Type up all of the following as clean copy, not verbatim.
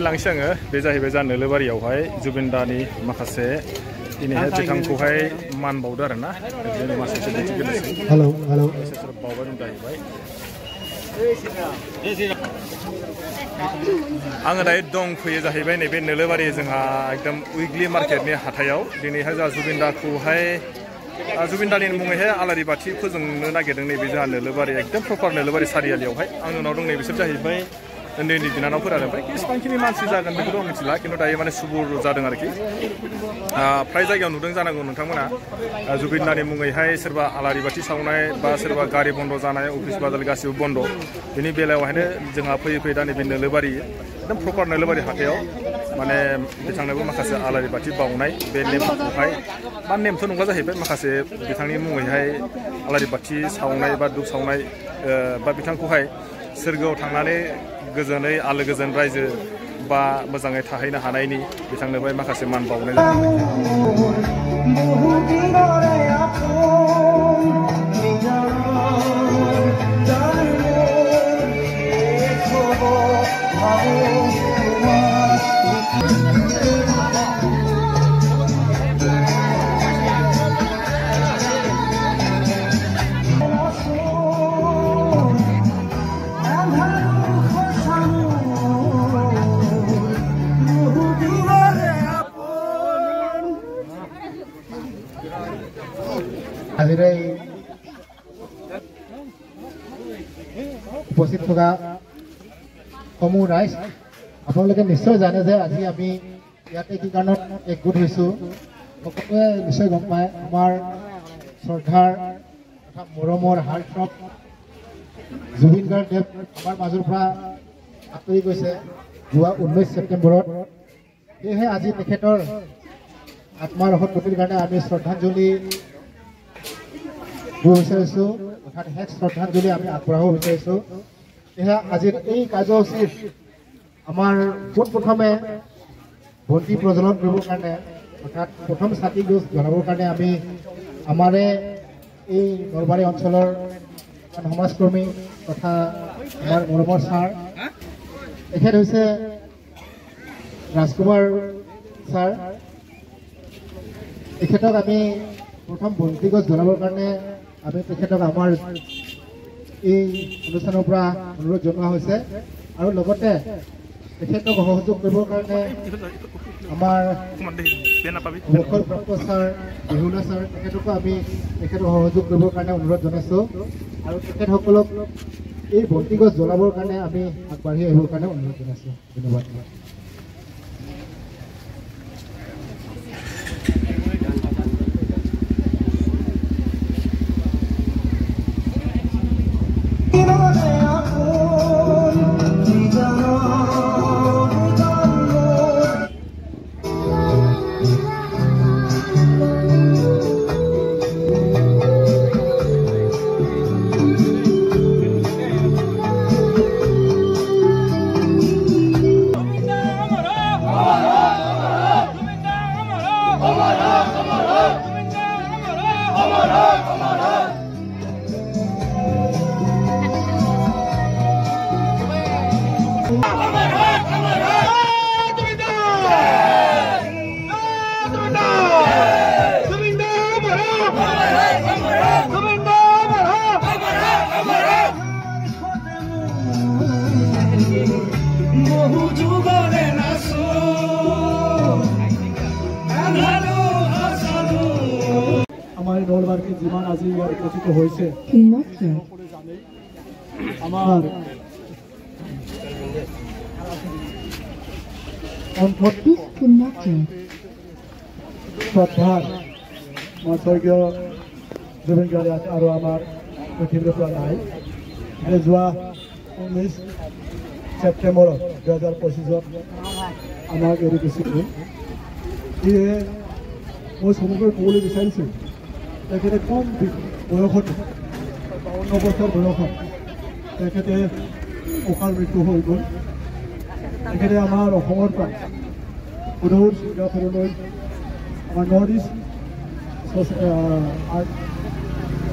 लांसै आङो बे जाहैबाय जा नोलोबारियावहाय जुबिन दानि माखासे दिनैहाय बिथांखौहाय मान बावदो आरोना जोंनि माखासे हेलौ हेलौ बावबाय दं जाहैबाय आङो दायो दंफैयो जाहैबाय नैबे नोलोबारि जोंहा एकदम उइकलि मार्केटनि हाथायाव दिनैहाय जोंहा जुबिन दाखौहाय जुबिन दानि मुङैहाय आलारि बाथि फोजोंनो नागिरदों नैबे जोंहा नोलोबारि एकदम प्रपार नोलोबारि सारियालियावहाय आंनि उनाव दं नै बिसोर जाहैबाय उन्दै उन्दै बिनानावफोर आरो ओमफ्राय बेसेबांखिनि मानसि जागोन बेखौथ' मिथिला खिन्थु दायो माने सुबुर जादों आरोखि फ्राय जायगायाव नुदों जानांगौ नोंथांमोना जुबिन दानि मुङैहाय सोरबा आलारि बाथि सावनाय बा सोरबा गारि बन्द जानाय अफिस बाजार गासिबो बन्द बेनि बेलायावहायनो जोंहा फैयै फैयै दा नैबे नोलोबारि एकदम प्रपार नोलोबारि हाथायाव माने बिथांनोबो माखासे आलारि बाथि बावनाय बे नेमखौहाय मा नेमथ' नङा जाहैबाय माखासे बिथांनि मुङैहाय आलारि बाथि सावनाय बा धुप सावनाय बा बिथांखौहाय सोरगोआव थांनानै गोजोनै आलो गोजोन रायजो बा मोजाङै थाहैनो हानायनि बिथांनोहाय माखासे मान बावनाय আজিৰ উপস্থিত থকা সমূহ ৰাইজ আপোনালোকে নিশ্চয় জানে যে আজি আমি ইয়াতে কি কাৰণত একগোট হৈছোঁ সকলোৱে নিশ্চয় গম পায় আমাৰ শ্ৰদ্ধাৰ তথা মৰমৰ হাৰ্টথ্ৰব জুবিন গাৰ্গ আমাৰ মাজৰ পৰা আঁতৰি গৈছে যোৱা 19 ছেপ্টেম্বৰত সেয়েহে আজি তেখেতৰ আত্মাৰ সন্তুতিৰ কাৰণে আমি শ্ৰদ্ধাঞ্জলি বিচাৰিছোঁ অৰ্থাৎ শেষ শ্ৰদ্ধাঞ্জলি আমি আগবঢ়াব বিচাৰিছোঁ সেয়া আজিৰ এই কাৰ্যসূচীত আমাৰ পোনপ্ৰথমে বন্তি প্ৰজ্বলন কৰিবৰ কাৰণে অৰ্থাৎ প্ৰথম ছাতি গছ জ্বলাবৰ কাৰণে আমি আমাৰে এই নলবাৰী অঞ্চলৰ সমাজকৰ্মী তথা আমাৰ মৰমৰ ছাৰ তেখেত হৈছে ৰাজকুমাৰ ছাৰ তেখেতক আমি প্ৰথম বন্তি গছ জ্বলাবৰ কাৰণে আমি তেখেতক আমাৰ এই অনুষ্ঠানৰ পৰা অনুৰোধ জনোৱা হৈছে আৰু লগতে তেখেতক সহযোগ কৰিবৰ কাৰণে আমাৰ অৱসৰপ্ৰাপ্ত ছাৰ বিহুনা ছাৰ তেখেতকো আমি তেখেতক সহযোগ কৰিবৰ কাৰণে অনুৰোধ জনাইছোঁ আৰু তেখেতসকলক এই বন্তি গছ জ্বলাবৰ কাৰণে আমি আগবাঢ়ি আহিবৰ কাৰণে অনুৰোধ জনাইছোঁ ধন্যবাদ আমাৰ নলবাৰীত যিমান আজি ইয়াৰ উপস্থিত হৈছে আমাৰ শ্ৰদ্ধাৰ স্বৰ্গীয় জুবিন গাৰ্গ আৰু আমাৰ পৃথিৱীৰ পৰা নাই যোৱা 19 ছেপ্টেম্বৰত 2025 আমাক এৰি গুচি গ'ল সেয়ে মই চমুকৈ ক'বলৈ বিচাৰিছোঁ তেখেতে কম বয়সত 52 বছৰ বয়সত তেখেতে অকাল মৃত্যু হৈ গ'ল তেখেতে আমাৰ অসমৰ পৰা সুদূৰ ছিংগাপুৰলৈ আমাৰ নৰ্থ ইষ্ট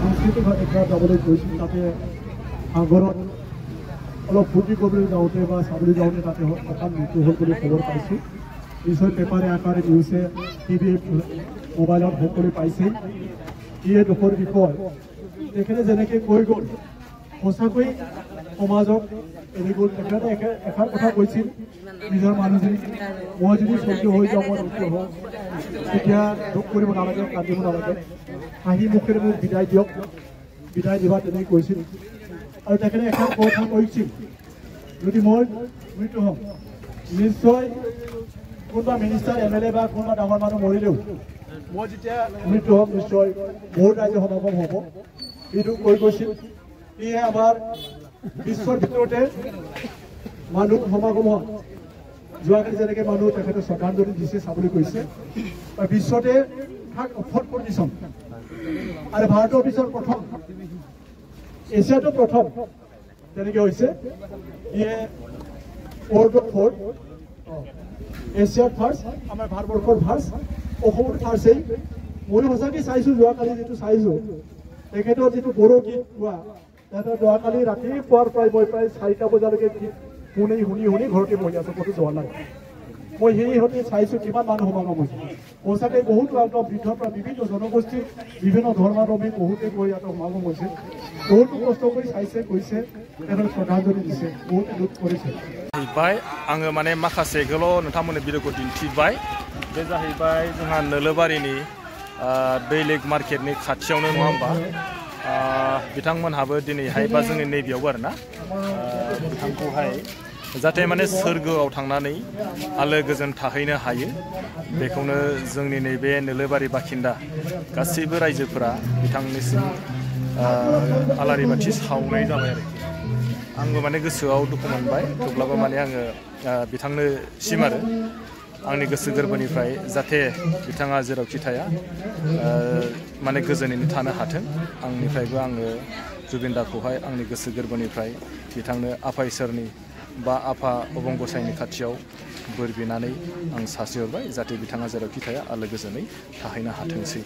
সাংস্কৃতিক ক্ষেত্ৰত যাবলৈ গৈছিল তাতে সাগৰত অলপ ফূৰ্তি কৰিবলৈ যাওঁতে বা চাবলৈ যাওঁতে তাতে অকাল মৃত্যু হ'ল বুলি খবৰ পাইছোঁ। নিশ্চয় পেপাৰে আকাৰে নিউজে টিভি মোবাইলত সকলোৱে পাইছে। ইয়ে দুখৰ বিষয়। তেখেতে যেনেকৈ কৈ গ'ল সঁচাকৈ সমাজক এৰি গ'ল। তেখেতে এষাৰ কথা কৈছিল নিজৰ মানুহজনী, মই যদি সহ্য হৈ যাওঁ মই সহ্য হওঁ, তেতিয়া দুখ কৰিব নালাগে, কান্দিব নালাগে, হাঁহি মুখেৰে মোক বিদায় দিয়ক, বিদায় দিবা তেনেকৈ কৈছিল। আৰু তেখেতে এষাৰ কথা কৈছিল, যদি মই মৃত্যু হওঁ নিশ্চয় কোনোবা মিনিষ্টাৰ MLA বা কোনোবা ডাঙৰ মানুহ মৰিলেও মই যেতিয়া মৃত্যু হ'ম নিশ্চয় বহুত ৰাইজে সমাগম হ'ব, এইটো কৈ গৈছিল। সেয়ে আমাৰ বিশ্বৰ ভিতৰতে মানুহ সমাগম হয়। যোৱাকালি যেনেকৈ মানুহ তেখেতে শ্ৰদ্ধাঞ্জলি দিছে চাবলৈ কৈছে, বিশ্বতে ফৰ্থ পজিশ্যন আৰু ভাৰতৰ পিছত প্ৰথম, এছিয়াটো প্ৰথম তেনেকৈ হৈছে। ইয়ে ৱৰ্ল্ডত ফৰ্থ, এছিয়াত ফাৰ্ষ্ট, আমাৰ ভাৰতবৰ্ষৰ ফাৰ্ষ্ট, অসমৰ ফাৰ্ষ্টেই। ময়ো সঁচাকৈ চাইছোঁ, যোৱাকালি যিটো চাইছোঁ তেখেতৰ যিটো বড়ো গীত গোৱা, তেখেতৰ যোৱাকালি ৰাতিপুৱাৰ প্ৰায় মই প্ৰায় 4টা বজালৈকে গীত শুনি ঘৰতে বহি আছোঁ, ক'তো যোৱা নাই। মই সেইহঁতে চাইছোঁ কিমান মানুহ সমাগম হৈছে। সঁচাকৈ বহুত বৃদ্ধৰ পৰা বিভিন্ন জনগোষ্ঠী, বিভিন্ন ধৰ্মাৱলম্বী বহুতে গৈ ইয়াত সমাগম হৈছে। বহুতো কষ্ট কৰি চাইছে, কৈছে, তেখেতক শ্ৰদ্ধাঞ্জলি দিছে, বহুতে দুখ কৰিছে। आङो माने माखासेखौल' नोंथांमोननो भिडिअखौ दिन्थिबाय। बे जाहैबाय जोंहा नोलोबारिनि दैलेग मार्केटनि खाथियावनो नङा होमबा। बिथांमोनहाबो दिनैहाय बा जोंनि नैबेयावबो आरोना बिथांखौहाय जाहाथे माने सोरगोआव थांनानै आलो गोजोन थाहैनो हायो, बेखौनो जोंनि नैबे नोलोबारि बाखिन्दा गासैबो रायजोफोरा बिथांनिसिम आलारि बाथि सावनाय जाबाय आरोखि। आंबो माने गोसोआव दुखु मोनबाय, थेवब्लाबो माने आङो बिथांनोसिम आरो आंनि गोसो गोरबोनिफ्राय जाहाथे बिथाङा जेरावखि थाया माने गोजोनैनो थानो हाथों। आंनिफ्रायबो आङो जुबिन दाखौहाय आंनि गोसो गोरबोनिफ्राय बिथांनो आफा इसोरनि बा आफा अबंगसाइनि खाथियाव बोर बिनानै आं सासेहरबाय, जाहाथे बिथाङा जेरावखि थाया आलो गोजोनै थाहैनो हाथोंसै।